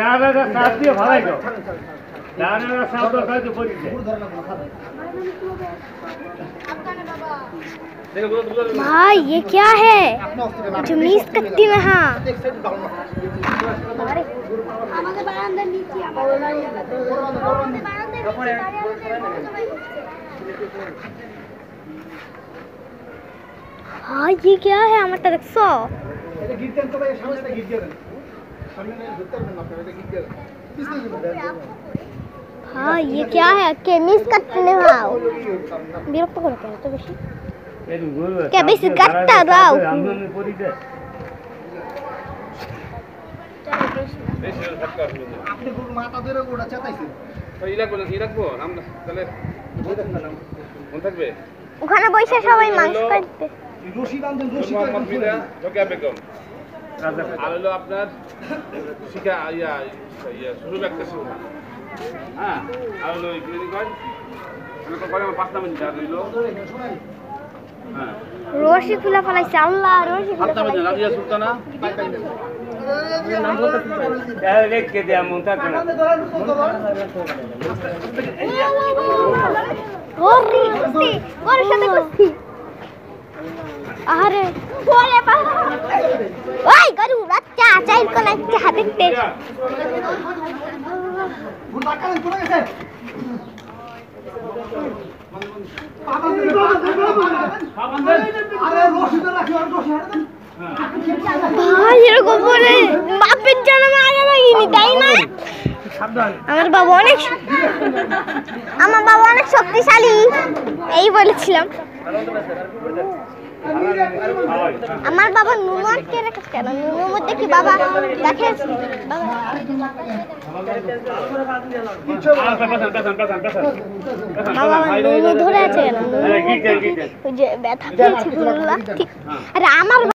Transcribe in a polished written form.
ডানাটা সাপ দিয়ে ভালাই দাও ডানাটা সাপ তো কাজে পড়ি যায় भाई ये क्या है जो मिस करती है हाँ हाँ ये क्या है हमारा देखो हाँ ये क्या है के मिस करते हैं हाँ বিরক্ত করে কেন তো বেশি কে বেশি গাট্টা দাও আমনে পড়ি যায় আপনি মাথা ধরে ওটা চাটাইছেন তো ইলাকবো নাম তাহলে মন থাকবে ওখানে বসে সবাই মাংস কাটবে রশি বাঁধেন রশি মোহাম্মদ মিরা রোকেয়া বেগম আর হলো আপনার শিখা ইয়া শুরু রাখতেছে হ্যাঁ আর হলো ক্লিনিক হয় আমি তো করে 5টা মিনিট আর হলো হ্যাঁ রশি খুলে ফলাইছে আল্লাহ রশি খুলে 5টা মিনিট রাজিয়া সুলতানা নাম বলতে এই লেখকে দে মন থাকবে না রশি ওর সাথে কুস্তি আরে বলে পাগল ওই গরু বাচ্চা চাইল কোন একটা হাতে গুড়া কারেন কোন গেছে আরে রশি তো রাখি আর রশি হাতে ভাই এরকম বলে বাপের জন্ম আগে লাগিনি তাই না সাবধান আমার বাবা অনেক শক্তিশালী এই বলেছিলাম আমার বাবা নুন কে রেখেছে কেন নুনের মধ্যে কি বাবা দেখে বাবা নুন ধরে আছে কেন ওই যে ব্যথা পেয়েছে আরে আমার